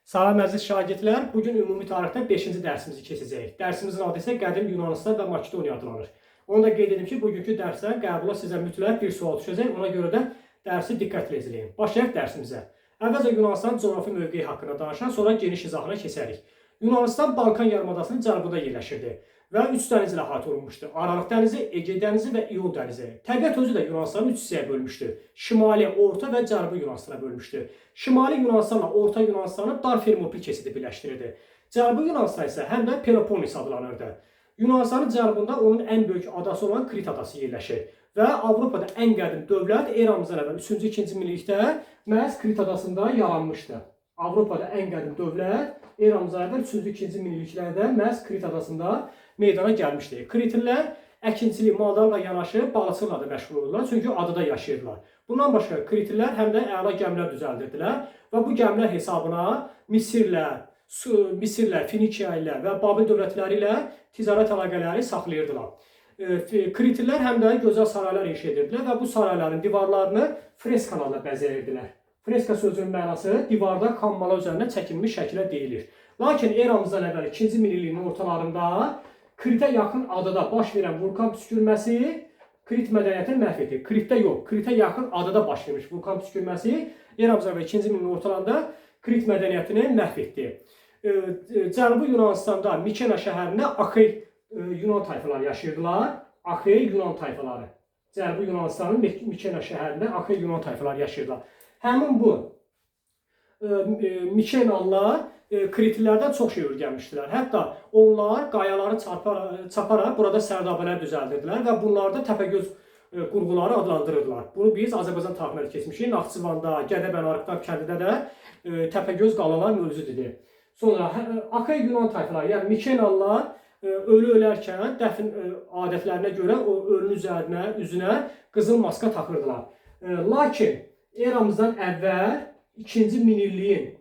Salam əziz şagirdlər, bugün ümumi tarixdə 5-ci dərsimizi keçəcəyik. Dərsimizin adı isə Qədim Yunanıstan və Makedoniya adlanır. Onu da qeyd edim ki, bugünkü dərsdən qəbula sizə mütləq bir sual düşəcək, ona görə də dərsi diqqətlə izləyin. Başlayaq dərsimizə. Əvvəlcə Yunanıstan coğrafi mövqeyi haqqında danışan, sonra geniş izahına keçərik. Yunanistan Balkan yarımadasının cənubunda yerləşirdi və 3 dənizlə əhatə olunmuşdu. Aralıq dənizi, Ege dənizi və İyon dənizi. Təbiət özü də Yunanistanı 3 hissəyə bölmüşdü. Şimali, orta və cənubi Yunanistana bölmüşdü. Şimali Yunanistanla orta Yunanistanı dar Fermopil keçidi birləşdirirdi. Cənubi Yunanistan isə həm də Peloponnes adlanırdı. Yunanistanın cənubunda onun ən böyük adası olan Krit adası yerləşir və Avropada ən qədim dövlət eramızdan əvvəl 3-2 minillikdə məhz Krit adasında yaranmışdı. Avropada ən qədim dövlət eramızdan əvvəl 3-2 minilliklərdə məhz Krit adasında meydana gəlmişdi. Kritlilər əkinçilik, maldarla yanaşı balıqçılıqla da məşğul olurlar, çünki adada yaşayırlar. Bundan başqa Kritlilər həm də əla gəmilər düzəldirdilər və bu gəmilər hesabına Misirlə, Finikiya ilə və Babil dövlətləri ilə ticarət əlaqələri saxlayırdılar. Kritlilər həm də gözəl saraylar inşa edirdilər və bu sarayların divarlarını freskalarla bəzəyirdilər. Freska sözünün mənası divarda xammala üzərində çəkilmiş şəkilə deyilir. Lakin eramızdan əvvəl 2-ci minilliyin ortalarında Kritə yaxın adada baş verən vulkan püskürməsi Krit mədəniyyətini məhv etdi. Kritdə yox, Kritə yaxın adada baş vermiş vulkan püskürməsi eramızdan əvvəl 2-ci minilliyin ortalarında Krit mədəniyyətini məhv etdi. Cənubi Yunanistanda Mikena şəhərində Axey Yunan tayfaları yaşayırdılar. Axey Yunan tayfaları. Cənubi Yunanistanın Mikena şəhərində Axey Yunan tayfaları yaşayırdılar. Həmin bu Mikenalılar Kritlilərdən çox şey öyrənmişdilər. Hətta onlar qayaları çaparaq burada sərdabələr düzəldirdilər və bunlarda Təpəgöz qurğuları adlandırırdılar. Bunu biz Azərbaycan tarixində keçmişik. Naxçıvanda, Gədəbəy, Arıqlar kəndində də Təpəgöz qalalar mövcuddur. Sonra Axey Yunan tayfaları, yəni Mikenalılar ölü ölərkən dəfn adətlərinə görə o ölünün üzünə qızıl maska taxırdılar. Lakin eramızdan əvvəl 2-ci minilliyin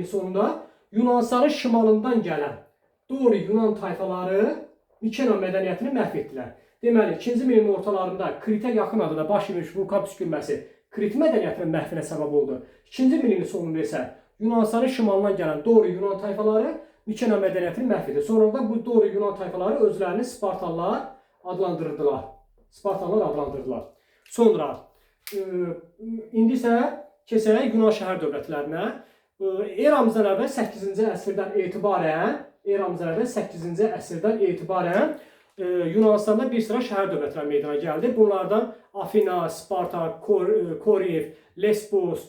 sonunda Yunanistanın şimalından gələn Dori Yunan tayfaları Mikena mədəniyyətini məhv etdilər. Deməli, 2-ci minilliyin ortalarında Kritə yaxın adada baş vermiş vulkan püskürməsi Krit mədəniyyətinin məhvinə səbəb oldu. 2-ci minilliyin sonunda isə Yunanistanın şimalından gələn Dori Yunan tayfaları Mikena mədəniyyətini məhv etdi. Sonradan bu Dori Yunan tayfaları özlərini Spartalılar adlandırdılar. Sonra indi isə keçək Yunan şəhər dövlətlərinə. Eramızdan əvvəl 8-ci əsrdən etibarən Yunanistanda bir sıra şəhər dövlətləri meydana gəldi. Bunlardan Afina, Sparta, Korif, Lesbos,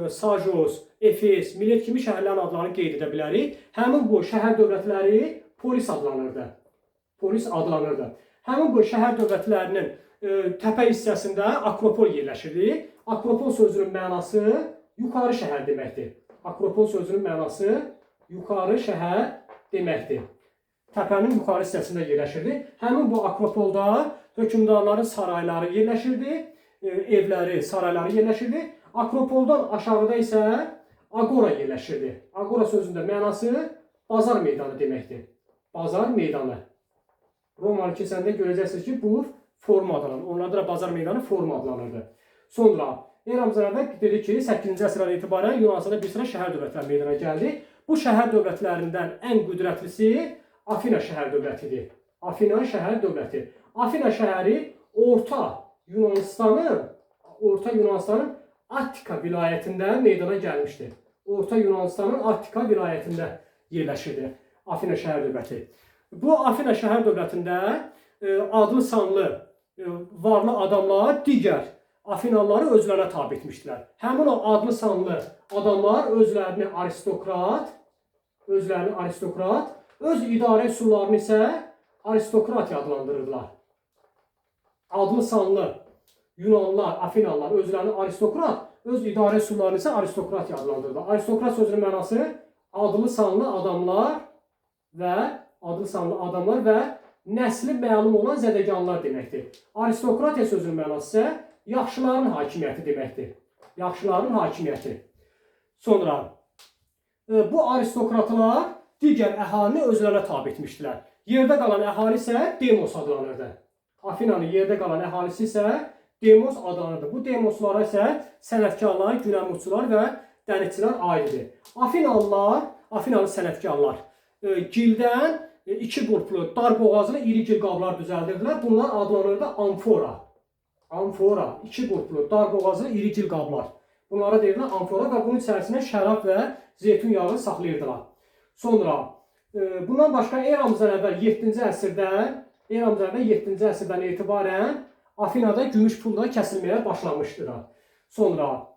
Sajos, Efes, Milet kimi şəhərlərin adlarını qeyd edə bilərik. Həmin bu şəhər dövlətləri polis adlanırdı. Həmin bu şəhər dövlətlərinin təpə hissəsində Akropol yerləşirdi. Akropol sözünün mənası yuxarı şəhər deməkdir. Təpənin yuxarı hissəsində yerləşirdi. Həmin bu Akropolda hökmdarların sarayları yerləşirdi, evləri, sarayları yerləşirdi. Akropoldan aşağıda isə Agora yerləşirdi. Agora sözünün də mənası bazar meydanı deməkdir. Bazar meydanı. Romanı keçəndə görəcəksiniz ki, bu forma adlanır. Onlarda da bazar meydanı forma adlanırdı. Sonra eramızdan əvvəl dedik ki, 8-ci əsrdən etibarən Yunanistanda bir sıra şəhər dövlətləri meydana gəldi. Bu şəhər dövlətlərindən ən qüdrətlisi Afina şəhər dövlətidir. Afina şəhəri Orta Yunanistanın Attika vilayətində meydana gəlmişdir. Orta Yunanistanın Attika vilayətində yerləşirdi Afina şəhər dövləti. Bu Afina şəhər dövlətində adlı sanlı varlı adamlar digər Afinalıları özlərinə tabe etmişdilər. Həmin o adlı sanlı adamlar özlərini aristokrat, öz idarə üsullarını isə aristokratiya adlandırırdılar. Adlı sanlı Yunanlılar, Afinalılar özlərini aristokrat, öz idarə üsullarını isə aristokratiya adlandırırdılar. Aristokrat sözünün mənası adlı sanlı adamlar və nəsli məlum olan zədəganlar deməkdir. Aristokratiya sözünün mənası isə yaxşıların hakimiyyəti deməkdir. Sonra bu aristokratlar digər əhalini özlərinə tabe etmişdilər. Yerdə qalan əhali isə demos adlanırdı. Afinanın yerdə qalan əhalisi isə demos adlanırdı. Bu demoslara isə sənətkarlar, günəmuzçular və dənizçilər aiddir. Afinalı sənətkarlar gildən iki qruplu, dar boğazlı iri gil qablar düzəldirdilər. Bunlar adlanırdı amfora. Amfora, iki qruplu, dar boğazlı iri gil qablar. Bunlara deyirlər amfora və bunun içərisində şərab və zeytun yağı saxlayırdılar. Sonra bundan başqa eramızdan əvvəl 7-ci əsrdən etibarən Afinada gümüş pulla kəsilməyə başlamışdılar. Sonra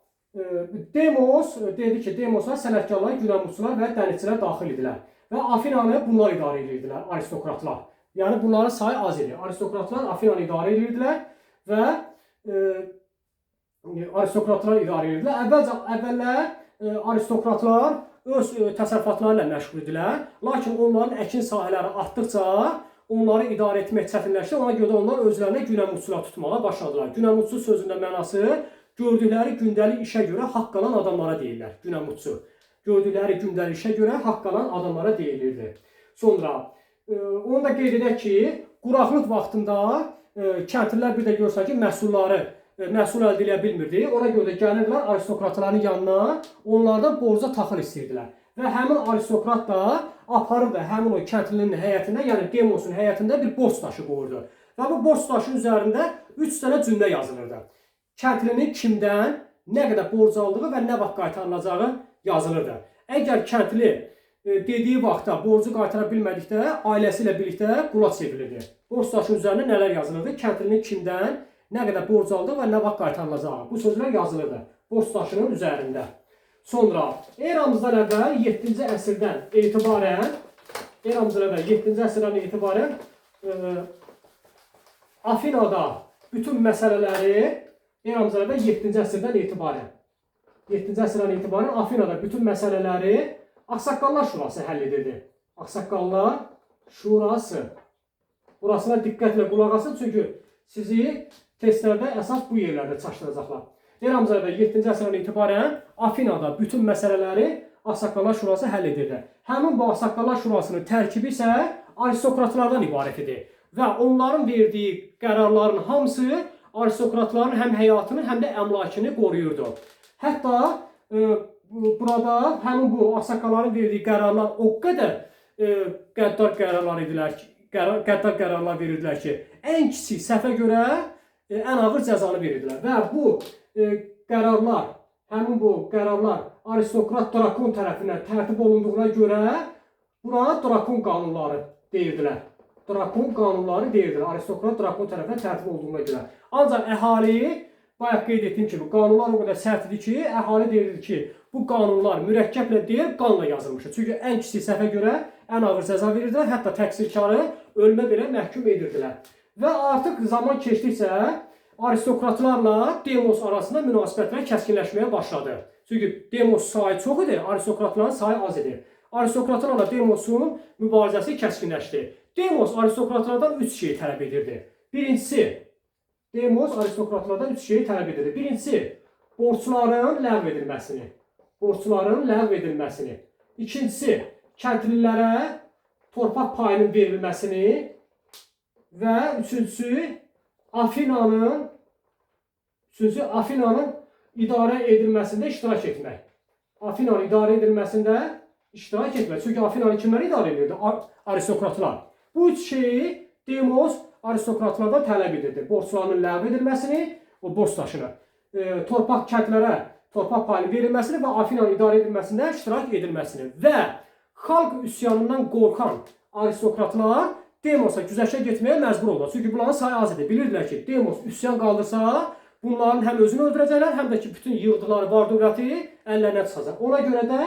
Demos dedi ki, Demoslar sənətkarlar, günəmuzçular və dənizçilər daxil idilər. Və Afinanı bunlar idarə edirdilər, aristokratlar. Yəni bunların sayı az idi. Aristokratlar Afinanı idarə edirdilər və Əvvəllər aristokratlar öz təsərrüfatları ilə məşğul idilər. Lakin onların əkin sahələri artdıqca onları idarə etmək çətinləşdi. Ona görə də onlar özlərinə günəmuzçular tutmağa başladılar. Günəmuzçu sözündə mənası gördükləri gündəlik işə görə haqq qalan adamlara deyirlər. Günəmuzçu. Gördükləri gündəlik işə görə haqq qalan adamlara deyilirdi. Sonra onu da qeyd edək ki, quraqlıq vaxtında kəndlilər bir də görsən ki, məhsul əldə edə bilmirdi. Ona görə də gəlirdilər aristokratların yanına, onlardan borca taxıl istəyirdilər. Və həmin aristokrat da aparırdı həmin o kəndlinin həyətində, yəni Demosun həyətində bir borc daşı qoyurdu. Və bu borc daşının üzərində 3 dənə cümlə yazılırdı. Kəndlinin kimdən, nə qədər borc aldığı və nə vaxt qaytarılacağı yazılırdı. Əgər kəndli dediyi vaxtda borcu qaytara bilmədikdə, ailəsi ilə birlikdə qula çevrilirdi. Borc daşının üzərində nələr yazılırdı? Kəndlinin kimdən, nə qədər borc aldığı və nə vaxt qaytarılacağı. Bu sözlər yazılırdı borc daşının üzərində. Sonra eramızdan əvvəl 7-ci əsrdən etibarən Afinada bütün məsələləri eramızdan əvvəl 7-ci əsrdən etibarən Afinada bütün məsələləri Ağsaqqallar Şurası həll edirdi. Ağsaqqallar Şurası. Burasına diqqətlə qulaq asın, çünki sizi testlərdə əsas bu yerlərdə çaşdıracaqlar. Eramızdan əvvəl 7-ci əsrdən etibarən Afinada bütün məsələləri Ağsaqqallar Şurası həll edirdi. Həmin bu Ağsaqqallar Şurasının tərkibi isə aristokratlardan ibarət idi. Və onların verdiyi qərarların hamısı aristokratların həm həyatını, həm də əmlakını qoruyurdu. Hətta burada həmin bu ağsaqqalların verdiyi qərarlar o qədər qəddar qərarlar verirdilər ki, ən kiçik səhvə görə ən ağır cəzanı verirdilər. Və bu qərarlar, həmin bu qərarlar aristokrat Drakon tərəfindən tərtib olunduğuna görə buna Drakon qanunları deyirdilər. Drakon qanunları deyirdilər, aristokrat Drakon tərəfindən tərtib olduğuna görə. Ancaq əhali, bayaq qeyd etdiyim kimi, qanunlar o qədər sərt idi ki, əhali deyirdi ki, bu qanunlar mürəkkəblə deyil, qanla yazılmışdır. Çünki ən kiçik səhvə görə ən ağır cəza verirdilər, hətta təqsirkarı ölümə belə məhkum edirdilər. Və artıq zaman keçdikcə aristokratlarla Demos arasında münasibətlər kəskinləşməyə başladı. Çünki Demos sayı çox idi, aristokratların sayı az idi. Aristokratlarla Demosun mübarizəsi kəskinləşdi. Demos aristokratlardan 3 şeyi tələb edirdi. Birincisi, Demos aristokratlardan 3 şeyi tələb edirdi. Birincisi, borcların ləğv edilməsini. İkincisi, kəndlilərə torpaq payının verilməsini və üçüncüsü, Afinanın idarə edilməsində iştirak etmək. Afinanın idarə edilməsində iştirak etmək. Çünki Afinanı kimlər idarə edirdi? Aristokratlar. Bu üç şeyi Demos aristokratlardan tələb edirdi. Borcların ləğv edilməsini, o borc daşını, kəndlərə torpaq payı verilməsini və Afinanın idarə edilməsində iştirak edilməsini. Və xalq üsyanından qorxan aristokratlar Demosa güzəşə getməyə məcbur oldular. Çünki bunların sayı az idi. Bilirdilər ki, Demos üsyan qaldırsa, bunların həm özünü öldürəcəklər, həm də ki, bütün yığdıqları var dövləti əllərinə çıxacaq. Ona görə də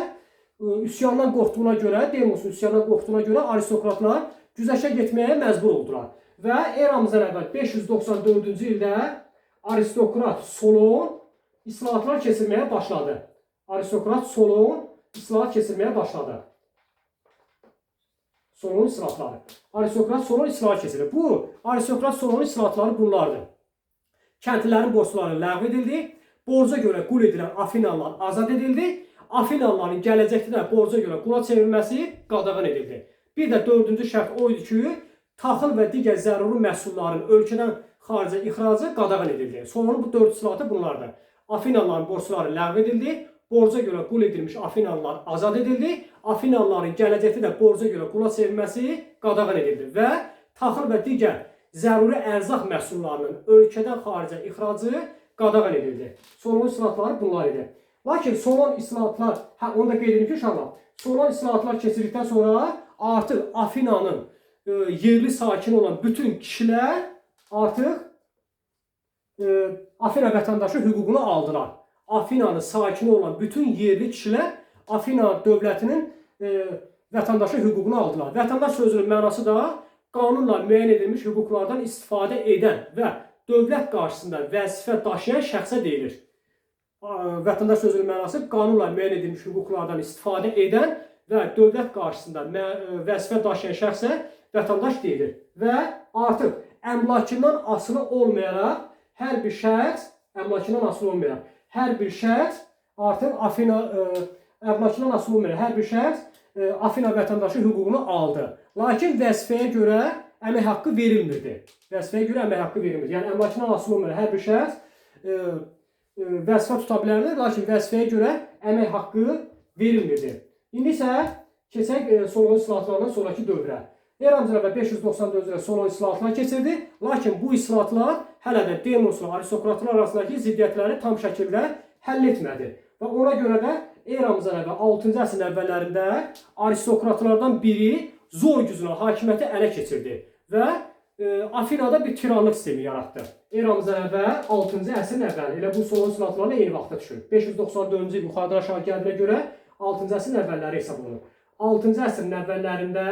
üsyandan qorxduğuna görə, Demosun üsyandan qorxduğuna görə aristokratlar güzəşə getməyə məcbur oldular. Və eramızdan əvvəl 594-cü ildə aristokrat Solon islahatlar keçirməyə başladı. Aristokrat Solon islahat keçirməyə başladı. Solon islahatları. Aristokrat Solon islahat keçirir. Bu aristokrat Solon islahatları bunlardır. Kəndlilərin borcları ləğv edildi. Borca görə qul edilən Afinalılar azad edildi. Afinalıların gələcəkdə də borca görə qula çevrilməsi qadağan edildi. Bir də dördüncü şərt o idi ki, taxıl və digər zəruri məhsulların ölkədən xaricə ixracı qadağan edildi. Solonun bu dörd islahatı bunlardır. Afinalıların borcları ləğv edildi. borca görə qul edilmiş Afinalılar azad edildi. Afinalıların gələcəkdə də borca görə qula çevrilməsi qadağan edildi və taxıl və digər zəruri ərzaq məhsullarının ölkədən xaricə ixracı qadağan edildi. Solon islahatları bunlar idi. Lakin Solon islahatlar, onu da qeyd edim ki, uşaqlar, Solon islahatlar keçirdikdən sonra artıq Afinanın yerli sakin olan bütün kişilər artıq Afina vətəndaşı hüququnu aldılar. Afinanın sakini olan bütün yerli kişilər Afina dövlətinin vətəndaşı hüququnu aldılar. Vətəndaş sözünün mənası da qanunla müəyyən edilmiş hüquqlardan istifadə edən və dövlət qarşısında vəzifə daşıyan şəxsə deyilir. Vətəndaş sözünün mənası qanunla müəyyən edilmiş hüquqlardan istifadə edən və dövlət qarşısında vəzifə daşıyan şəxsə vətəndaş deyilir. Və artıq əmlakından asılı olmayaraq hər bir şəxs artıq Afina vətəndaşı hüququnu aldı. Lakin vəzifəyə görə əmək haqqı verilmirdi. Yəni əmlakından asılı olmayaraq hər bir şəxs vəzifə tuta bilərdi, lakin vəzifəyə görə əmək haqqı verilmirdi. İndi isə keçək Solon islahatlarından sonraki dövrə. Eramızdan əvvəl 594-cü ildə Solon islahatlar keçirdi, lakin bu islahatlar hələ də demosla aristokratlar arasındakı ziddiyyətləri tam şəkildə həll etmədi. Və ona görə də eramızdan əvvəl 6-cı əsrin əvvəllərində aristokratlardan biri zor gücünə hakimiyyəti ələ keçirdi və Afinada bir tiranlıq sistemi yaratdı. Eramızdan əvvəl 6-cı əsrin əvvəli, elə bu Solon islahatlarına eyni vaxtda düşür. 594-cü il yuxarıdan aşağı gəldiyinə görə 6-cı əsrin əvvəlləri hesab olunur. 6-cı əsrin əvvəllərində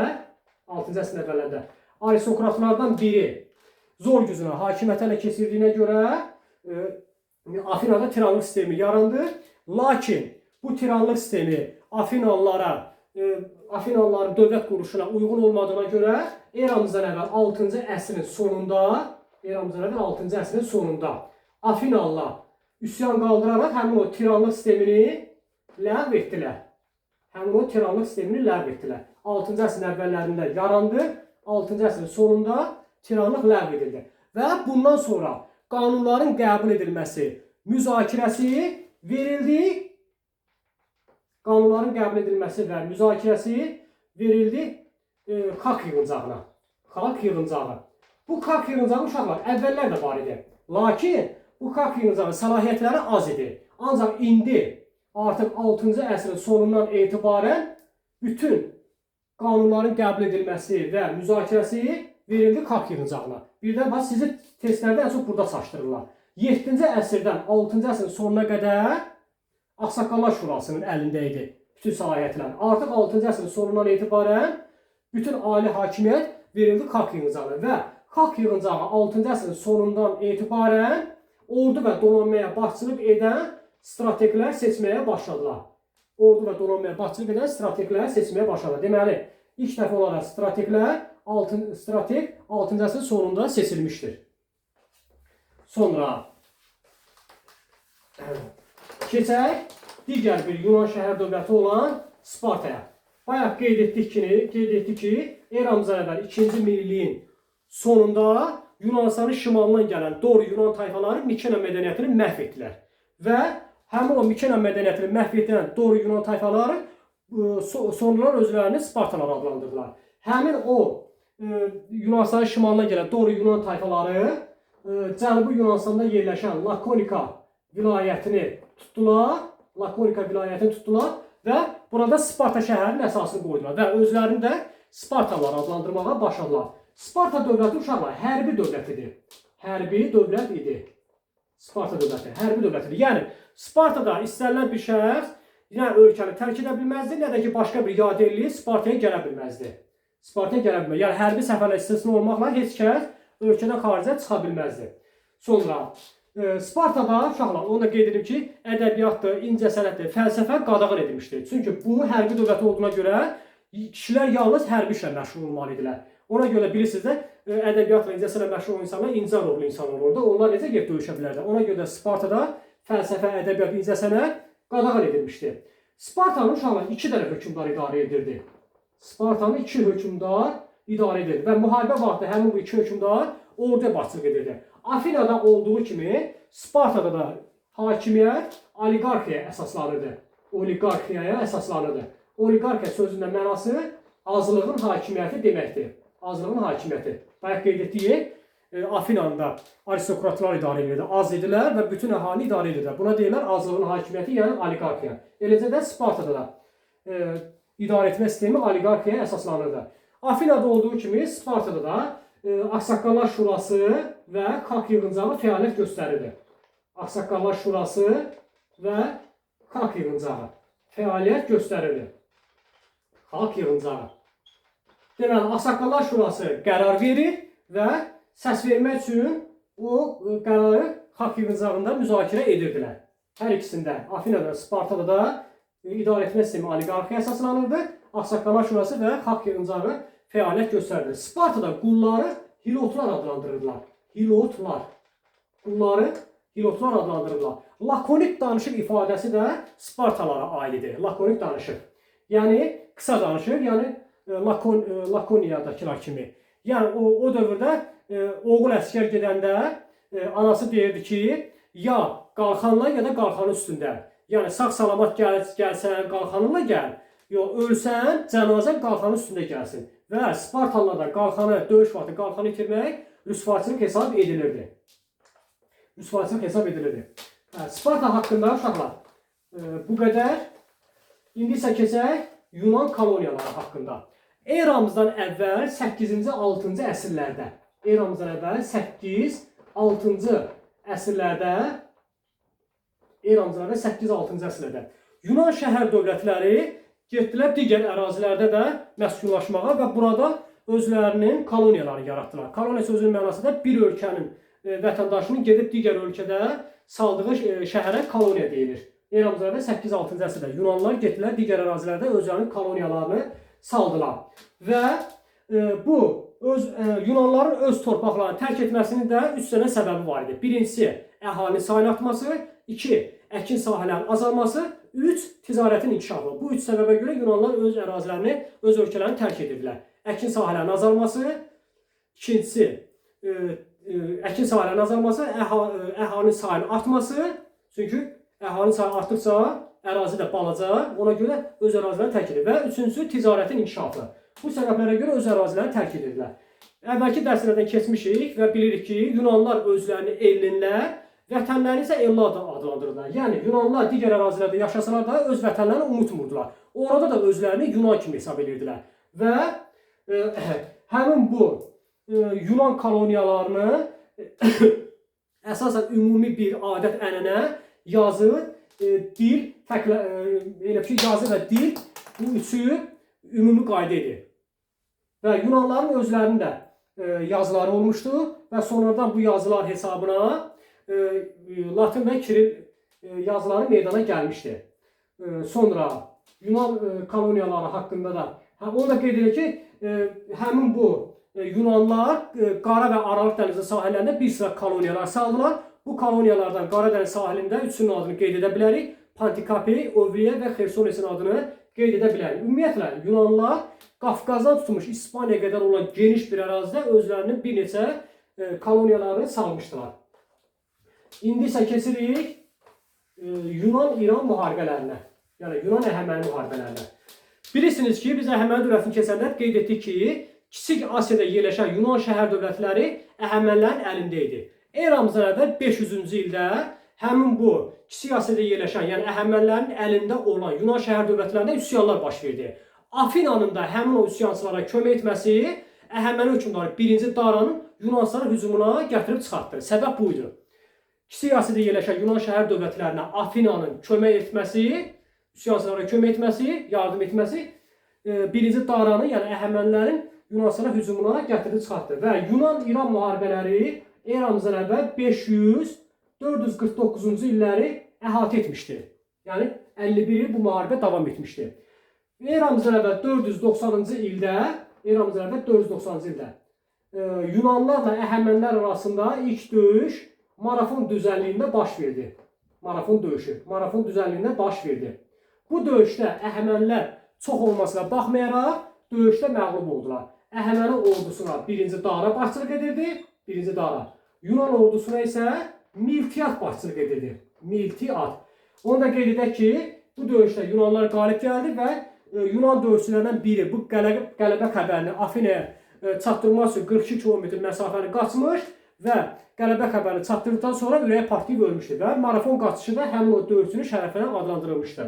aristokratlardan biri zor gücünə hakimiyyəti ələ keçirdiyinə görə Afinada tiranlıq sistemi yarandı. Lakin bu tiranlıq sistemi Afinalıların dövlət quruluşuna uyğun olmadığına görə eramızdan əvvəl 6-cı əsrin sonunda Afinalılar üsyan qaldıraraq həmin o tiranlıq sistemini ləğv etdilər. 6-cı əsrin əvvəllərində yarandı, 6-cı əsrin sonunda tiranlıq ləğv edildi. Və bundan sonra qanunların qəbul edilməsi müzakirəsi verildi. Xalq yığıncağı. Bu xalq yığıncağı uşaqlar əvvəllər də var idi. Lakin bu xalq yığıncağı səlahiyyətləri az idi. Ancaq indi artıq 6-cı əsrin sonundan etibarən bütün qanunların qəbul edilməsi və müzakirəsi verildi xalq yığıncağına. Birdən bax, sizi testlərdə ən çox burada çaşdırırlar. 7-ci əsrdən 6-cı əsrin sonuna qədər Ağsaqqallar Şurasının əlində idi bütün səlahiyyətlər. Artıq 6-cı əsrin sonundan etibarən bütün ali hakimiyyət verildi xalq yığıncağına və xalq yığıncağı 6-cı əsrin sonundan etibarən ordu və donanmaya başçılıq edən strategilər seçməyə başladılar. Deməli, ilk dəfə olaraq strateg 6-cı əsrin sonunda seçilmişdir. Sonra keçək digər bir Yunan şəhər dövləti olan Spartaya. Bayaq qeyd etdik ki, eramızdan əvvəl 2-ci minilliyin sonunda Yunanistanın şimalından gələn Dori Yunan tayfaları Mikena mədəniyyətini məhv etdilər. Və həmin o Mikena mədəniyyətini məhv edən Dori Yunan tayfaları sonralar özlərini Spartalar adlandırdılar. Həmin o Yunanistanın şimalından gələn Dori Yunan tayfaları Cənubi Yunanistanda yerləşən Lakonika vilayətini tutdular və burada Sparta şəhərinin əsasını qoydular və özlərini də Spartalar adlandırmağa başladılar. Sparta dövləti uşaqlar hərbi dövlət idi. Yəni Spartada istənilən bir şəxs nə ölkəni tərk edə bilməzdi, nə də ki başqa bir yadelli Spartaya gələ bilməzdi. Yəni hərbi səfərlə istisna olmaqla heç kəs ölkədən xaricə çıxa bilməzdi. Sonra Spartada uşaqlar, onu da qeyd edim ki, ədəbiyyatdır, incəsənətdir, fəlsəfə qadağan edilmişdir. Çünki bu hərbi dövlət olduğuna görə kişilər yalnız hərbi işlə məşğul olmalı idilər. Ona görə bilirsiniz də ədəbiyyatla, incəsənətlə məşğul olan insanlar incə ruhlu insan olurdu. Onlar necə gedib döyüşə bilərdi? Ona görə də Spartada fəlsəfə, ədəbiyyat, incəsənət qadağan edilmişdir. Spartanın uşaqlar 2 dənə hökmdar idarə edirdi. Və müharibə vaxtı həmin bu 2 hökmdar orduya başçılıq edirdi. Afinada olduğu kimi Spartada da hakimiyyət oliqarxiyaya əsaslanırdı. oliqarxiyaya əsaslanırdı. Oliqarxiya sözünün mənası azlığın hakimiyyəti deməkdir. Azlığın hakimiyyəti. Bayaq qeyd etdik, Afinanda aristokratlar idarə edirdi, az idilər və bütün əhali idarə edirdi. Buna deyirlər azlığın hakimiyyəti, yəni oliqarxiya. Eləcə də Spartada da idarə etmə sistemi oliqarxiyaya əsaslanırdı. Afinada olduğu kimi Spartada da Ağsaqqallar Şurası və xalq yığıncağı fəaliyyət göstərirdi. Ağsaqqallar Şurası və xalq yığıncağı fəaliyyət göstərirdi. Xalq yığıncağı. Deməli, Ağsaqqallar Şurası qərar verir və səs vermək üçün o qərarı xalq yığıncağında müzakirə edirdilər. Hər ikisində, Afinada, Spartada da idarə etmə sistemi oliqarxiya əsaslanırdı. Ağsaqqallar Şurası və xalq yığıncağı fəaliyyət göstərirdi. Spartada qulları hilotlar adlandırırdılar. Hilotlar. Qulları hilotlar adlandırırdılar. Lakonik danışıq ifadəsi də Spartalara aiddir. Lakonik danışıq. Yəni, qısa danışıq, yəni Lakoniyadakılar kimi. Yəni, o dövrdə oğul əskər gedəndə anası deyirdi ki, ya qalxanla ya da qalxanın üstündə. Yəni, sağ-salamat gəlsən, qalxanınla gəl. Yox, ölsən, cənazən qalxanın üstündə gəlsin. Və Spartalılarda qalxanı, döyüş vaxtı qalxanı itirmək rüsvaçılıq hesab edilirdi. Rüsvaçılıq hesab edilirdi. Sparta haqqında uşaqlar bu qədər. İndi isə keçək Yunan koloniyaları haqqında. Eramızdan əvvəl 8-ci, 6-cı əsrlərdə, eramızdan əvvəl 8-6-cı əsrlərdə, eramızdan əvvəl 8-6-cı əsrlərdə Yunan şəhər dövlətləri getdilər digər ərazilərdə də məskunlaşmağa və burada özlərinin koloniyalarını yaratdılar. Koloniya sözünün mənası da bir ölkənin vətəndaşının gedib digər ölkədə saldığı şəhərə koloniya deyilir. Eramızdan əvvəl 8-6-cı əsrdə Yunanlılar getdilər digər ərazilərdə özlərinin koloniyalarını saldılar. Və bu Yunanlıların öz torpaqlarını tərk etməsinin də 3 dənə səbəbi var idi. Birincisi, əhalinin sayının artması, 2, əkin sahələrinin azalması, 3, ticarətin inkişafı. Bu 3 səbəbə görə Yunanlılar öz ərazilərini, öz ölkələrini tərk edirdilər. Əkin sahələrinin azalması, ikincisi, əkin sahələrinin azalması, əhalinin sayının artması, çünki əhalinin sayı artdıqca ərazi də balaca, ona görə öz ərazilərini tərk edir. Və üçüncüsü, ticarətin inkişafı. Bu səbəblərə görə öz ərazilərini tərk edirdilər. Əvvəlki dərslərdən keçmişik və bilirik ki, Yunanlılar özlərini ellinlər, vətənlərini isə Ellar adlandırırlar. Yəni, Yunanlılar digər ərazilərdə yaşasalar da öz vətənlərini unutmurdular. Orada da özlərini Yunan kimi hesab edirdilər. Və həmin bu Yunan koloniyalarını əsasən ümumi bir adət-ənənə, yazı, dil, yazı və dil bu üçü ümumi qayda edir. Və Yunanların özlərinin də yazıları olmuşdu və sonradan bu yazılar hesabına Latin və Kiril yazıları meydana gəlmişdi. Sonra Yunan koloniyaları haqqında da onu da qeyd edir ki, həmin bu Yunanlar Qara və Aralıq dənizi sahillərində bir sıra koloniyalar saldılar. Bu koloniyalardan Qara dəniz sahilində üçünün adını qeyd edə bilərik. Pantikapi, Ovriya və Xersonesin adını qeyd edə bilərik. Ümumiyyətlə, Yunanlar Qafqazdan tutmuş İspaniya qədər olan geniş bir ərazidə özlərinin bir neçə koloniyalarını salmışdılar. İndi isə keçirik Yunan-İran müharibələrinə. Yəni, Yunan-Əhəməni müharibələrinə. Bilirsiniz ki, biz Əhəməni dövlətini keçənlər qeyd etdik ki, Kiçik Asiyada yerləşən Yunan şəhər dövlətləri Əhəmənilərin əlində idi. Eramızdan əvvəl 500-cü ildə həmin bu Kiçik Asiyada yerləşən, yəni Əhəmənilərin əlində olan Yunan şəhər dövlətlərində üsyanlar baş verdi. Afinanın da həmin o üsyançılara kömək etməsi Əhəməni hökmdarı 1-ci Daranın Yunanlıların hücumuna gətirib çıxartdı. Səbəb bu idi. Kiçik Asiyada yerləşən Yunan şəhər dövlətlərinə Afinanın kömək etməsi, üsyançılara kömək etməsi, yardım etməsi 1-ci Daranın, yəni Əhəmənilərin Yunanlılara hücumuna gətirib çıxartdı. Və Yunan-İran müharibələri eramızdan əvvəl 500-449-cu illəri əhatə etmişdi. Yəni 51 il bu müharibə davam etmişdi. Eramızdan əvvəl 490-cı ildə Yunanlarla Əhəmənilər arasında ilk döyüş Marafon düzənliyində baş verdi. Marafon döyüşü. Marafon düzənliyində baş verdi. Bu döyüşdə Əhəmənilər çox olmasına baxmayaraq döyüşdə məğlub oldular. Əhəməni ordusuna 1-ci Dara başçılıq edirdi. 1-ci Dara. Yunan ordusuna isə Miltiad başçılıq edirdi. Miltiad. Onu da qeyd edək ki, Bu döyüşdə Yunanlar qalib gəldi və Yunan döyüşçülərindən biri bu qələbə xəbərini Afinaya çatdırmaq üçün 42 kilometr məsafəni qaçmış və qələbə xəbərini çatdırdıqdan sonra ürəyə partlayıb ölmüşdü və marafon qaçışı da həmin o döyüşçünün şərəfinə adlandırılmışdı.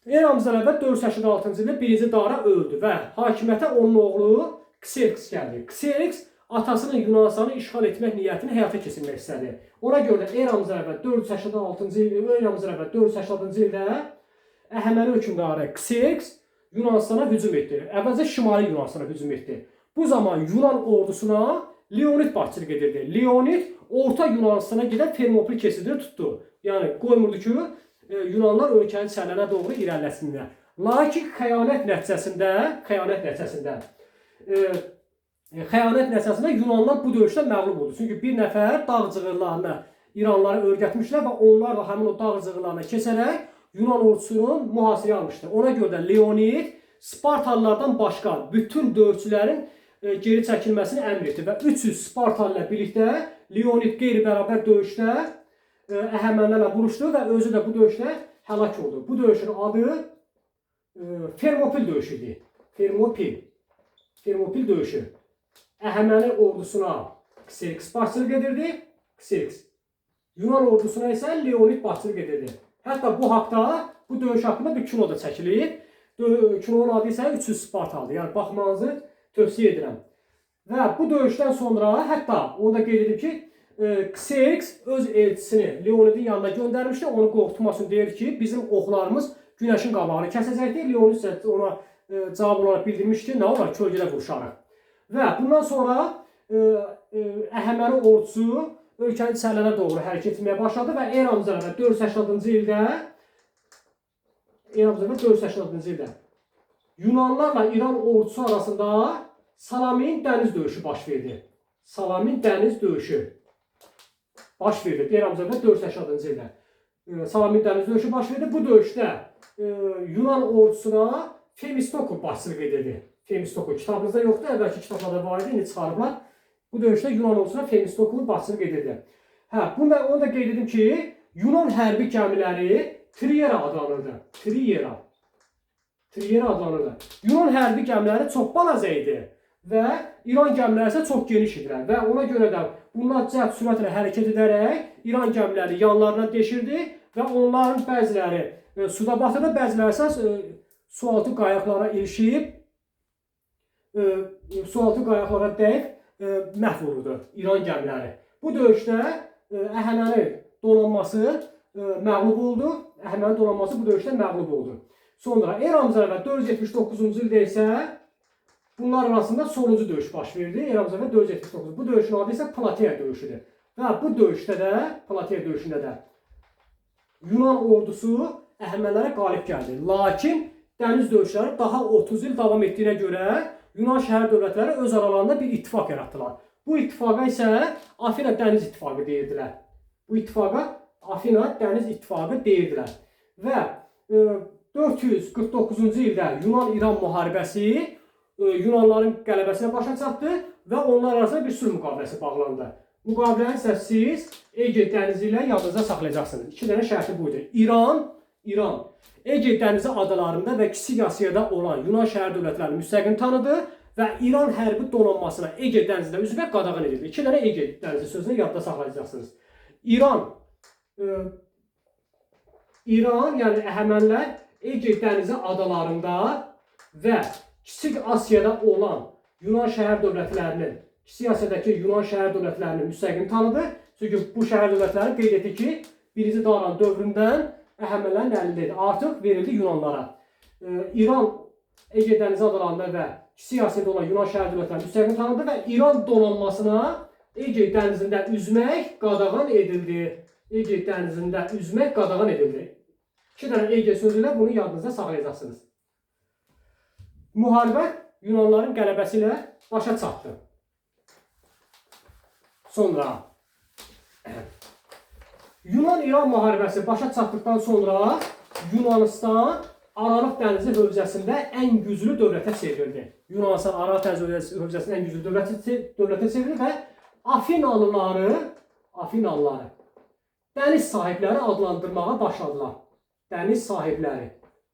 Eramızdan əvvəl 486-cı ildə 1-ci Dara öldü və hakimiyyətə onun oğlu Xerxes gəldi. Xerxes atasının Yunanistanı işğal etmək niyyətini həyata keçirmək istədi. Ona görə də eramızdan əvvəl 486-cı ildə Əhəməni hökmdarı Xerxes Yunanistana hücum etdi. Əvvəlcə Şimali Yunanistana hücum etdi. Bu zaman Yunan ordusuna Leonid başçılıq edirdi. Leonid Orta Yunanistana gedən Fermopil keçidini tutdu. Yəni qoymurdu ki, Yunanlar ölkənin sərhədinə doğru irəliləsinlər. Lakin xəyanət nəticəsində Yunanlar bu döyüşdə məğlub oldu. Çünki bir nəfər dağ cığırlarına İranları öyrətmişlər və onlar da həmin o dağ cığırlarına keçərək Yunan ordusunun mühasirəyə almışdı. Ona görə də Leonid Spartalılardan başqa bütün döyüşçülərin geri çəkilməsini əmr etdi və 300 Spartalı ilə birlikdə Leonid qeyri-bərabər döyüşdə Əhəmənilərlə vuruşdu və özü də bu döyüşdə həlak oldu. Bu döyüşün adı Fermopil döyüşü idi. Fermopil döyüşü. Əhəməni ordusuna Xerxes başçılıq edirdi. Xerxes. Yunan ordusuna isə Leonid başçılıq edirdi. Hətta bu döyüş haqqında bir kino da çəkilib. Kinonun adı isə 300 Spartalıdır. Yəni baxmanızı tövsiyə edirəm. Və bu döyüşdən sonra hətta onu da qeyd edim ki, Xerxes öz elçisini Leonidin yanına göndərmişdi. Onu qorxutmaq üçün deyir ki, bizim oxlarımız günəşin qabağını kəsəcəkdir. Leonid isə ona cavab olaraq bildirmiş ki, nə olar, kölgədə vuruşarıq. Və bundan sonra Əhəməni ordusu ölkənin sərhədinə doğru hərəkət etməyə başladı və eramızdan əvvəl 486-cı ildə Yunanlarla İran ordusu arasında Salamin dəniz döyüşü baş verdi. Eramızdan əvvəl 486-cı ildə Salamin dəniz döyüşü baş verdi. Bu döyüşdə Yunan ordusuna Femistokl başçılıq edirdi. Femistokl kitabınızda yoxdur, əvvəlki kitablarda var idi, indi çıxarıblar. Bu döyüşdə Yunan ordusuna Femistokl başçılıq edirdi. Onu da qeyd edim ki, Yunan hərbi gəmiləri Triyera adlanırdı. Yunan hərbi gəmiləri çox balaca idi və İran gəmiləri isə çox geniş idilər və ona görə də bunlar cəhd sürətlə hərəkət edərək İran gəmiləri yanlarına deşirdi və onların bəziləri suda batırdı, bəziləri isə sualtı qayıqlara ilişib, sualtı qayıqlara dəyib məhv olurdu İran gəmiləri. Bu döyüşdə Əhəməni donanması məğlub oldu. Əhəməni donanması bu döyüşdə məğlub oldu. Sonra eramızdan əvvəl 479-cu ildə isə bunlar arasında sonuncu döyüş baş verdi. Eramızdan əvvəl 479. Bu döyüşün adı isə Plateya döyüşüdür. Və bu döyüşdə də, Plateya döyüşündə də Yunan ordusu Əhəmənilərə qalib gəldi. Lakin dəniz döyüşləri daha 30 il davam etdiyinə görə Yunan şəhər dövlətləri öz aralarında bir ittifaq yaratdılar. Bu ittifaqa isə Afina dəniz ittifaqı deyirdilər. Və 449-cu ildə Yunan-İran müharibəsi Yunanların qələbəsinə başa çatdı və onlar arasında bir sülh müqaviləsi bağlandı. Müqaviləni isə siz Ege dənizi ilə yadınızda saxlayacaqsınız. İki dənə şərti buydu. İran Ege dənizi adalarında və Kiçik Asiyada olan Yunan şəhər dövlətlərini müstəqil tanıdı və İran hərbi donanmasına Ege dənizinə üzvə qadağan edildi. İki dənə Ege dənizi sözünü yadda saxlayacaqsınız. İran, yəni Əhəmənilər Ege dənizi adalarında və Kiçik Asiyada olan Yunan şəhər dövlətlərinin, Kiçik Asiyadakı Yunan şəhər dövlətlərini müstəqil tanıdı. Çünki bu şəhər dövlətləri qeyd etdi ki, 1-ci Daran dövründən Əhəmənilərin əlindədir. Artıq verildi Yunanlara. İran Ege dənizi adalarında və Kiçik Asiyada olan Yunan şəhər dövlətləri müstəqil tanıdı və İran donanmasına Ege dənizində üzmək qadağan edildi. İki dənə Ege sözü ilə bunu yadınızda saxlayacaqsınız. Müharibə Yunanların qələbəsi ilə başa çatdı. Sonra Yunan-İran müharibəsi başa çatdıqdan sonra Yunanistan Aralıq dənizi hövzəsində ən güclü dövlətə çevrildi. Yunanistan Aralıq dənizi hövzəsində ən güclü dövlətə çevrildi və Afinalıları dəniz sahibləri adlandırmağa başladılar. dəniz sahibləri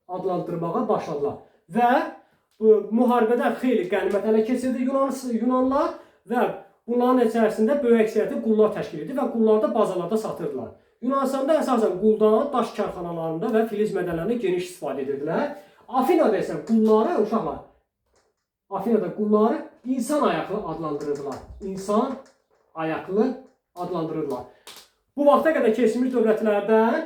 adlandırmağa başladılar. Və bu müharibədə xeyli qənimət ələ keçirdi Yunanlar və bunların içərisində böyük əksəriyyəti qullar təşkil edir və qullar da bazalarda satırdılar. Yunanistanda əsasən quldan daş karxanalarında və filiz mədənlərində geniş istifadə edirdilər. Afinada isə qulları, uşaqlar, Afinada qulları insan ayaqlı adlandırırdılar. İnsan ayaqlı adlandırırdılar. Bu vaxta qədər keçmiş dövlətlərdən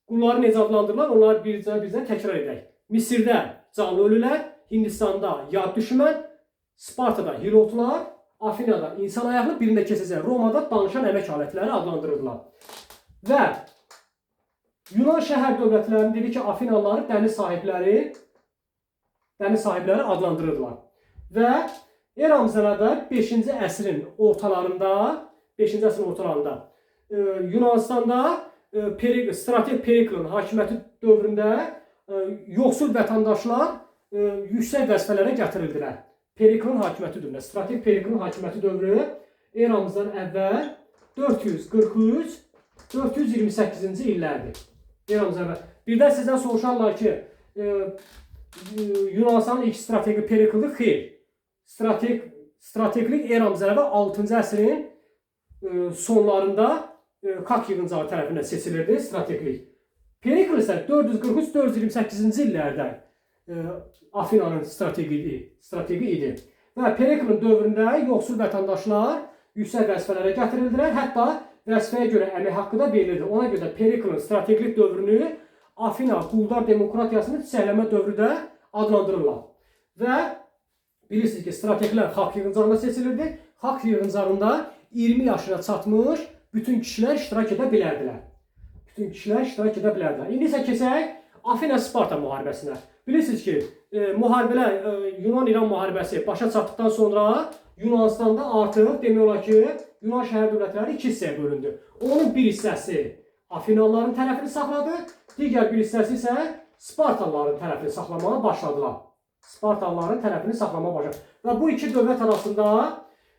qulları necə adlandırırlar, onları bircə təkrar edək. Misirdə canlı ölülər, Hindistanda yad düşmən, Spartada hilotlar, Afinada insan ayaqlı, birində keçəcək Romada danışan əmək alətləri adlandırırdılar. Və Yunan şəhər dövlətlərinin dedi ki, Afinalıları dəniz sahibləri adlandırırdılar. Və eramızdan əvvəl 5-ci əsrin ortalarında Yunanistanda strateq Periklin hakimiyyəti dövründə yoxsul vətəndaşlar yüksək vəzifələrə gətirildilər. Periklin hakimiyyəti dövründə, strateq Periklin hakimiyyəti dövrü eramızdan əvvəl 443-428-ci illərdir. Eramızdan əvvəl. Birdən sizdən soruşarlar ki, Yunanistanın ilk strateqi Perikldir. Xeyr. Strateqlik eramızdan əvvəl 6-cı əsrin sonlarında Kak yığıncağı tərəfindən seçilirdi strateqlik. Perikl isə 443-428-ci illərdə Afinanın strateqi idi. Və Periklin dövründə yoxsul vətəndaşlar yüksək vəzifələrə gətirildilər. Hətta vəzifəyə görə əmək haqqı da verilirdi. Ona görə də Periklin strateqlik dövrünü Afina quldar demokratiyasını çiçəkləmə dövrü də adlandırırlar. Və bilirsiniz ki, strateqlər xalq yığıncağında seçilirdi. Xalq yığıncağında 20 yaşına çatmış bütün kişilər iştirak edə bilərdilər. İndi isə keçək Afina-Sparta müharibəsinə. Bilirsiniz ki, Yunan-İran müharibəsi başa çatdıqdan sonra Yunanistanda artıq demək olar ki, Yunan şəhər dövlətləri iki hissəyə bölündü. Onun bir hissəsi Afinalıların tərəfini saxladı, digər bir hissəsi isə Spartalıların tərəfini saxlamağa başladılar. Və bu iki dövlət arasında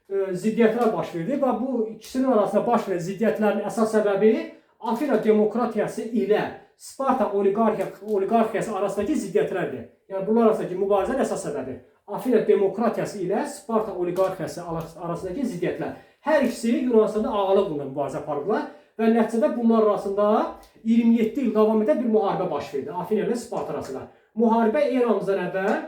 ziddiyyətlər baş verdi və bu ikisinin arasında baş verən ziddiyyətlərin əsas səbəbi Afina demokratiyası ilə Sparta oliqarxiyası arasındakı ziddiyyətlərdir. Yəni bunlar arasındakı mübarizənin əsas səbəbi Afina demokratiyası ilə Sparta oliqarxiyası arasındakı ziddiyyətlər. Hər ikisi Yunanistanda ağalıqla mübarizə aparırlar və nəticədə bunlar arasında 27 il davam edən bir müharibə baş verdi Afina ilə Sparta arasında. Müharibə eramızdan əvvəl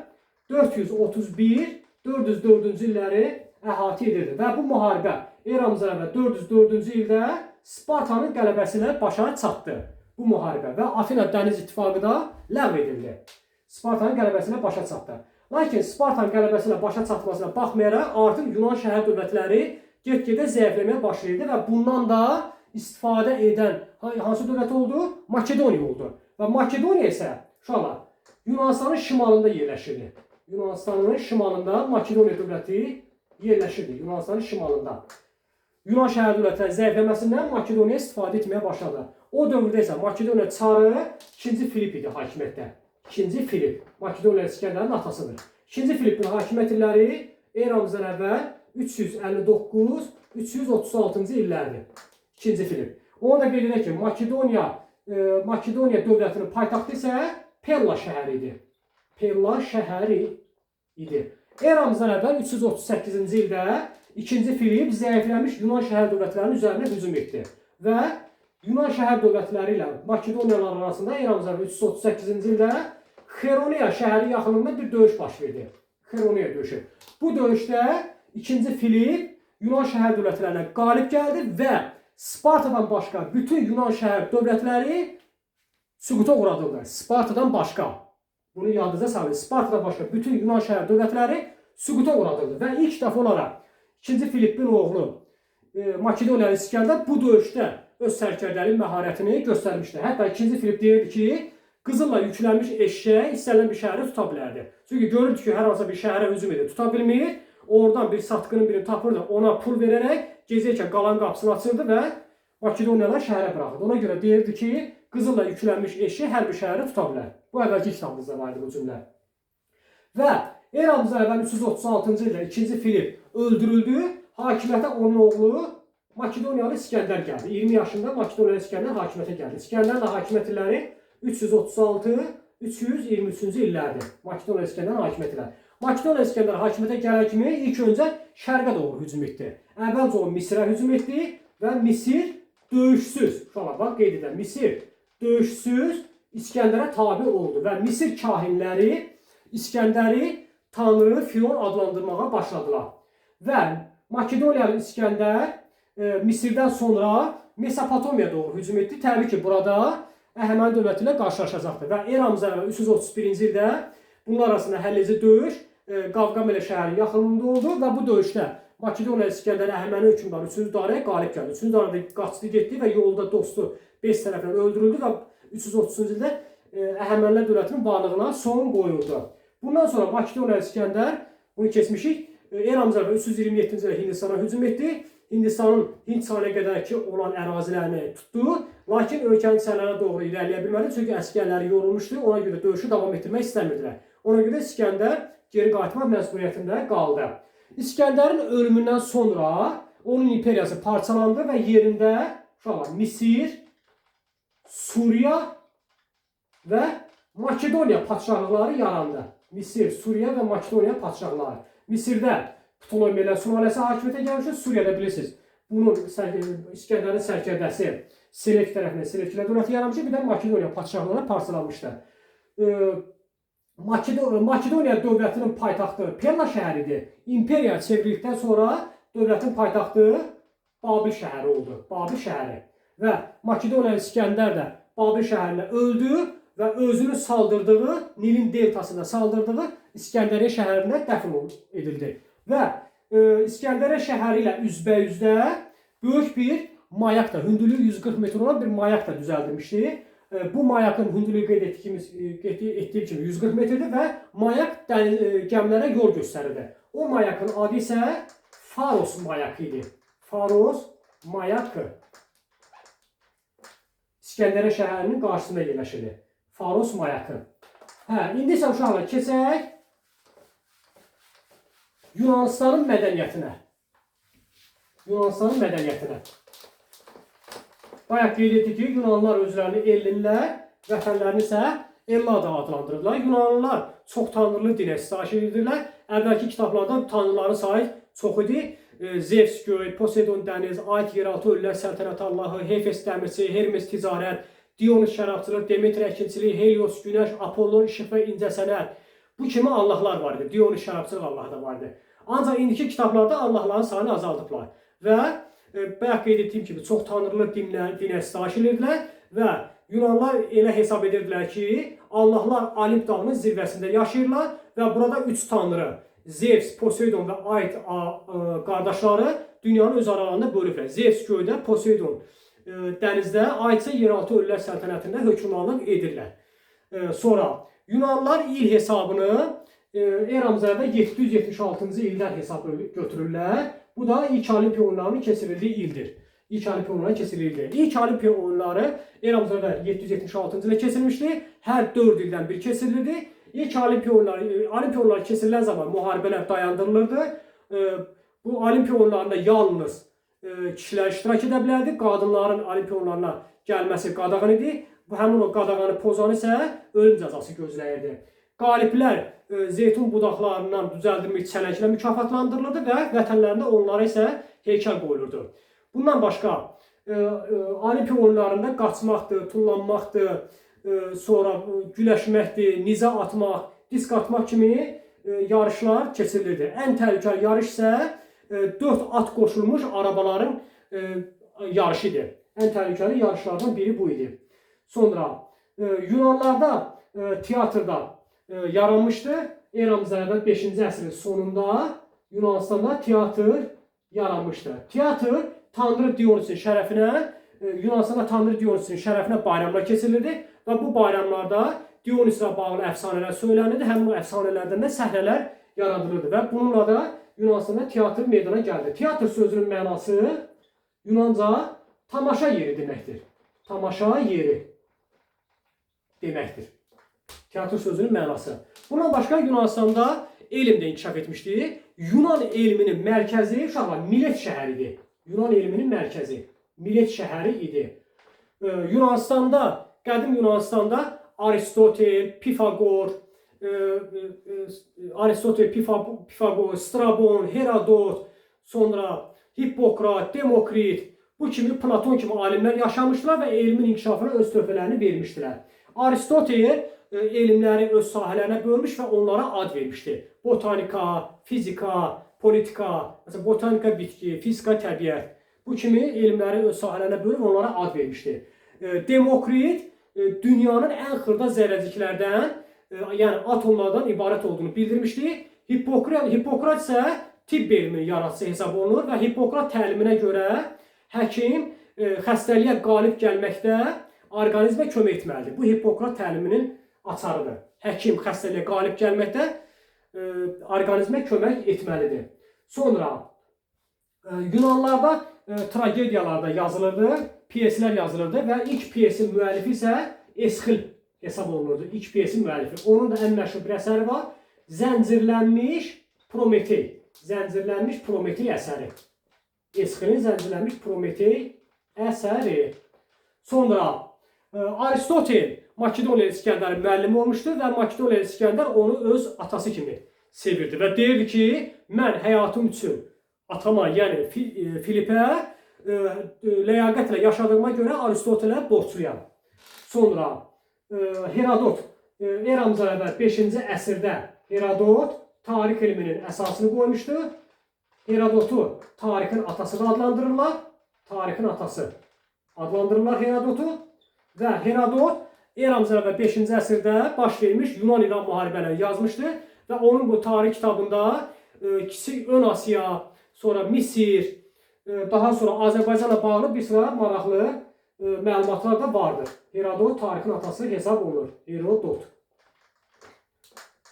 431-404-cü illəri əhatə edirdi və bu müharibə eramızdan əvvəl 404-cü ildə Spartanın qələbəsinə başa çatdı bu müharibə və Afina dəniz ittifaqı da ləğv edildi. Spartanın qələbəsinə başa çatdı. Lakin Spartanın qələbəsinə başa çatmasına baxmayaraq artıq Yunan şəhər dövlətləri get-gedə zəifləməyə başlayırdı və bundan da istifadə edən hansı dövlət oldu? Makedoniya oldu. Və Makedoniya isə uşaqlar Yunanistanın şimalında yerləşirdi. Yunanistanın şimalında Makedoniya dövləti yerləşirdi. Yunanistanın şimalında. Yunan şəhər dövlətləri zəifləməsindən Makedoniya istifadə etməyə başladı. O dövrdə isə Makedoniya çarı 2-ci Filip idi hakimiyyətdə. 2-ci Filip. Makedoniya İskəndərin atasıdır. 2-ci Filipin hakimiyyət illəri eramızdan əvvəl 359-336-cı illərdir. 2-ci Filip. Onu da qeyd edək ki, Makedoniya dövlətinin paytaxtı isə Pella şəhəri idi. Eramızdan əvvəl 338-ci ildə 2-ci Filip zəifləmiş Yunan şəhər dövlətlərinin üzərinə hücum etdi və Yunan şəhər dövlətləri ilə Makedoniyalar arasında eramızdan əvvəl 338-ci ildə Xeroniya şəhəri yaxınlığında bir döyüş baş verdi. Xeroniya döyüşü. Bu döyüşdə 2-ci Filip Yunan şəhər dövlətlərinə qalib gəldi və Spartadan başqa bütün Yunan şəhər dövlətləri süquta uğradıldı. Spartadan başqa. Bunu yadınıza salın. Spartadan başqa bütün Yunan şəhər dövlətləri süquta uğradıldı və ilk dəfə olaraq 2-ci Filipin oğlu Makedoniyalı İskəndər bu döyüşdə öz sərkərdəlik məharətini göstərmişdi. Hətta 2-ci Filip deyirdi ki, qızılla yüklənmiş eşşək istənilən bir şəhəri tuta bilərdi. Çünki görürdü ki, hər hansı bir şəhərə hücum edir, tuta bilmir. Oradan bir satqının birini tapırdı, ona pul verərək gecəykən qalan qapısını açırdı və Makedoniyalar şəhərə buraxırdı. Ona görə deyirdi ki, qızılla yüklənmiş eşşək hər bir şəhəri tuta bilər. Bu əvvəlki kitabımızda var idi bu cümlə. Və eramızdan əvvəl 336-cı ildə 2-ci Filip öldürüldü. Hakimiyyətə onun oğlu Makedoniyalı İskəndər gəldi. 20 yaşında Makedoniyalı İskəndər hakimiyyətə gəldi. İskəndərin hakimiyyət illəri 336-323-cü illərdir. Makedoniya İskəndər hakimiyyətinə. Makedoniya İskəndər hakimiyyətə gələn kimi ilk öncə şərqə doğru hücum etdi. Əvvəlcə o Misirə hücum etdi və Misir döyüşsüz, uşaqlar bax qeyd edən, Misir döyüşsüz İskəndərə tabe oldu və Misir kahinləri İskəndəri Tanrı Fion adlandırmağa başladılar. Və Makedoniyalı İskəndər Misirdən sonra Mesopotamiyaya doğru hücum etdi. Təbii ki, burada Əhəməni dövləti ilə qarşılaşacaqdır və eramızdan əvvəl 331-ci ildə bunlar arasında həlledici döyüş Qavqamela şəhərinin yaxınlığında oldu və bu döyüşdə Makedoniya İskəndər Əhəməni hökmdarı 3-cü Daraya qalib gəldi. 3-cü Darada qaçdı getdi və yolda dostu 5 tərəfdən öldürüldü və 330-cu ildə Əhəmənilər dövlətinin varlığına son qoyuldu. Bundan sonra Makedoniya İskəndər, bunu keçmişik, eramızdan əvvəl 327-ci ildə Hindistana hücum etdi. Hindistanın Hind sahilə qədərki olan ərazilərini tutdu, lakin ölkənin sərhədlərinə doğru irəliləyə bilmədi, çünki əsgərləri yorulmuşdu, ona görə döyüşü davam etdirmək istəmirdilər. Ona görə İskəndər geri qayıtmaq məcburiyyətində qaldı. İskəndərin ölümündən sonra onun imperiyası parçalandı və yerində Misir, Suriya və Makedoniya padşahlıqları yarandı. Misir, Suriya və Makedoniya padşahlıqları. Misirdə Ptolemeylər sülaləsi hakimiyyətə gəlmişdir. Suriyada bilirsiniz, bunun İskəndərin sərkərdəsi Selevk tərəfindən Selevkilər dövləti yaranmışdır. Bir də Makedoniya padşahlıqları parçalanmışdır. Makedoniya dövlətinin paytaxtı Perla şəhəridir. İmperiya çevrildikdən sonra dövlətin paytaxtı Babil şəhəri oldu. Babil şəhəri. Və Makedoniya İskəndər də Babil şəhərinə öldü və özünü saldırdığı, Nilin deltasında saldırdığı İskəndəriyə şəhərinə dəfn edildi. Və İskəndəriyə şəhəri ilə üzbəyüzdə böyük bir mayak da, hündürlüyü 140 metr olan bir mayak da düzəldilmişdi. Bu mayakın hündürlüyü qeyd etdiyim kimi 140 metrdir və mayak gəmilərə yol göstərirdi. O mayakın adı isə Faros mayakı idi. Faros mayakı. İskəndəriyə şəhərinin qarşısında yerləşirdi. Faros mayakı. İndi isə uşaqlar keçək Yunanistanın mədəniyyətinə. Bayaq qeyd etdik ki, Yunanlılar özlərini ellinlər, vətənlərini isə Ella da adlandırırlar. Yunanlılar çox tanrılı dinə sitayiş edirlər. Əvvəlki kitablarda tanrıların sayı çox idi. Zevs göy, Poseidon dəniz, Ayt yeraltı ölülər səltənət Allahı, Hefes dəmirçi, Hermes ticarət, Dionis şərabçılıq, Demetri əkinçilik, Helios günəş, Apollon işıq və incəsənət. Bu kimi allahlar var idi. Dionis şərabçılıq Allahı da var idi. Ancaq indiki kitablarda allahların sayını azaldıblar. Və bayaq qeyd etdiyim kimi çox tanrılı dinə sitayiş edirdilər və Yunanlar elə hesab edirdilər ki, allahlar Olimp dağının zirvəsində yaşayırlar və burada 3 tanrı, Zevs, Poseidon və Ayt qardaşları dünyanın öz aralarında bölüblər. Zevs göydə, Poseidon dənizdə, Ayt isə yeraltı ölülər səltənətində hökmranlıq edirlər. Sonra Yunanlar il hesabını eramızdan əvvəl 776-cı ildən hesab götürürlər. Bu da ilk Olimpiya oyunlarının keçirildiyi ildir. İlk Olimpiya oyunları eramızdan əvvəl 776-cı ildə keçirilmişdi. Hər 4 ildən bir keçirilirdi. İlk Olimpiya oyunları keçirilən zaman müharibələr dayandırılırdı. Bu Olimpiya oyunlarında yalnız kişilər iştirak edə bilərdi. Qadınların Olimpiya oyunlarına gəlməsi qadağan idi. Həmin o qadağanı pozan isə ölüm cəzası gözləyirdi. Qaliblər zeytun budaqlarından düzəldilmiş çələnglə mükafatlandırılırdı və vətənlərində onlara isə heykəl qoyulurdu. Bundan başqa Olimpiya oyunlarında qaçmaqdır, tullanmaqdır, sonra güləşməkdir, nizə atmaq, disk atmaq kimi yarışlar keçirilirdi. Ən təhlükəli yarış isə 4 at qoşulmuş arabaların yarışı idi. Ən təhlükəli yarışlardan biri bu idi. Sonra Yunanlarda teatrda yaranmışdı. Eramızdan əvvəl 5-ci əsrin sonunda Yunanistanda teatr yaranmışdı. Teatr Tanrı Dionisin şərəfinə, Yunanistanda Tanrı Dionisin şərəfinə bayramlar keçirilirdi və bu bayramlarda Dionislə bağlı əfsanələr söylənirdi. Həmin o əfsanələrdən də səhnələr yaradılırdı və bununla da Yunanistanda teatr meydana gəldi. Teatr sözünün mənası Yunanca tamaşa yeri deməkdir. Tamaşa yeri deməkdir. Teatr sözünün mənası. Bundan başqa Yunanistanda elm də inkişaf etmişdi. Yunan elminin mərkəzi uşaqlar Milet şəhəri idi. Yunan elminin mərkəzi Milet şəhəri idi. Yunanistanda qədim Yunanistanda Aristotel, Pifagor, Strabon, Herodot, sonra Hippokrat, Demokrit, bu kimi Platon kimi alimlər yaşamışdılar və elmin inkişafına öz töhfələrini vermişdilər. Aristotel elmləri öz sahələrinə bölmüş və onlara ad vermişdi. Botanika, fizika, politika, məsələn, botanika bitki, fizika təbiət. Bu kimi elmləri öz sahələrinə bölüb onlara ad vermişdi. Demokrit dünyanın ən xırda zərrəciklərdən, yəni atomlardan ibarət olduğunu bildirmişdi. Hippokrat isə tibb elminin yaradıcısı hesab olunur və Hippokrat təliminə görə həkim xəstəliyə qalib gəlməkdə orqanizmə kömək etməlidir. Bu Hippokrat təliminin açarıdır. Həkim xəstəliyə qalib gəlməkdə orqanizmə kömək etməlidir. Sonra Yunanlarda tragediyalarda yazılırdı, piyeslər yazılırdı və ilk piyesin müəllifi isə Esxil hesab olunurdu. İlk piyesin müəllifi. Onun da ən məşhur bir əsəri var. Zəncirlənmiş Prometey. Zəncirlənmiş Prometey əsəri. Esxilin Zəncirlənmiş Prometey əsəri. Sonra Aristotel Makedoniya İskəndərin müəllimi olmuşdu və Makedoniya İskəndər onu öz atası kimi sevirdi və deyirdi ki, mən həyatım üçün atama, yəni Filipə ləyaqətlə yaşadığıma görə Aristotelə borcluyam. Sonra Herodot, eramızdan əvvəl 5-ci əsrdə Herodot tarix elminin əsasını qoymuşdu. Herodotu tarixin atası da adlandırırlar. Tarixin atası adlandırırlar Herodotu və Herodot eramızdan əvvəl 5-ci əsrdə baş vermiş Yunan-İran müharibələri yazmışdı və onun bu tarix kitabında Kiçik Ön Asiya, sonra Misir, daha sonra Azərbaycanla bağlı bir sıra maraqlı məlumatlar da vardır. Herodot tarixin atası hesab olunur. Herodot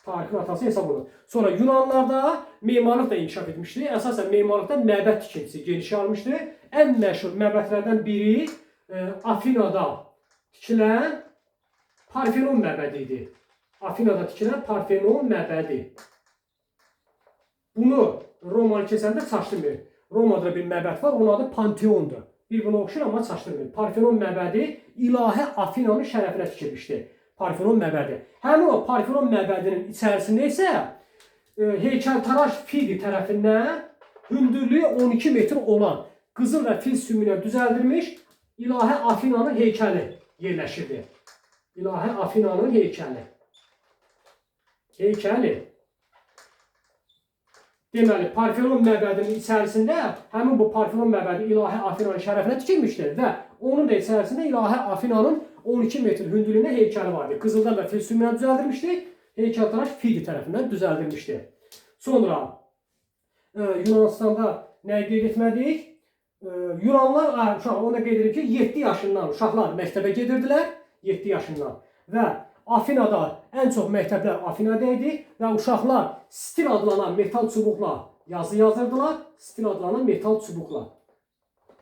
tarixin atası hesab olunur. Sonra Yunanlarda memarlıq da inkişaf etmişdi. Əsasən memarlıqda məbəd tikintisi geniş almışdı. Ən məşhur məbədlərdən biri Afinada tikilən Parfenon məbədi idi. Afinada tikilən Parfenon məbədi. Bunu Romanı keçəndə çaşdırmır. Romada bir məbəd var, onun adı Panteondur. Bir-birinə oxşur, amma çaşdırmır. Parfenon məbədi ilahə Afinanın şərəfinə tikilmişdi. Parfenon məbədi. Həmin o Parfenon məbədinin içərisində isə heykəltaraş Fidi tərəfindən hündürlüyü 12 metr olan qızıl və fil sümüylə düzəldilmiş ilahə Afinanın heykəli yerləşirdi. İlahə Afinanın heykəli. Deməli, Parfenon məbədinin içərisində həmin bu Parfenon məbədi ilahə Afinanın şərəfinə tikilmişdir və onun da içərisində ilahə Afinanın 12 metr hündürlüyünə heykəli vardı. Qızıldan və fil sümüylə düzəldilmişdi. Heykəltaraş Fidi tərəfindən düzəldilmişdi. Sonra Yunanistanda nəyi qeyd etmədik? Yunanlar, onu da qeyd edim ki, 7 yaşından uşaqlar məktəbə gedirdilər. 7 yaşından. Və Afinada ən çox məktəblər Afinada idi və uşaqlar stil adlanan metal çubuqla yazı yazırdılar. Stil adlanan metal çubuqla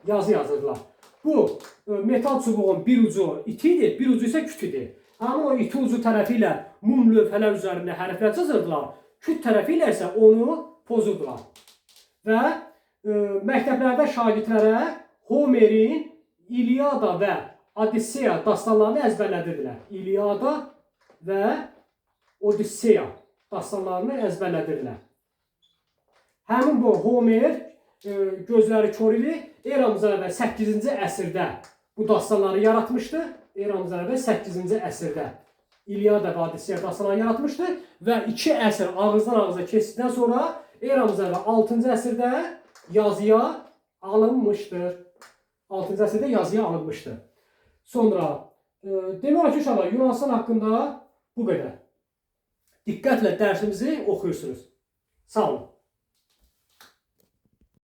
yazı yazırdılar. Bu metal çubuğun bir ucu iti idi, bir ucu isə küt idi. Həmin o iti ucu tərəfi ilə mum lövhələr üzərində hərflər yazırdılar. Küt tərəfi ilə isə onu pozurdular. Və məktəblərdə şagirdlərə Homerin İlyada və Odisseya dastanlarını əzbərlədirdilər. İlyada və Odisseya dastanlarını əzbərlədirdilər. Həmin bu Homer gözləri kör idi. Eramızdan əvvəl 8-ci əsrdə bu dastanları yaratmışdı. Eramızdan əvvəl 8-ci əsrdə İlyada və Odisseya dastanlarını yaratmışdı və 2 əsr ağızdan ağıza keçdikdən sonra eramızdan əvvəl 6-cı əsrdə yazıya alınmışdır. 6-cı əsrdə yazıya alınmışdır. Sonra demək olar ki, uşaqlar Yunanistan haqqında bu qədər. Diqqətlə dərsimizi oxuyursunuz. Sağ olun.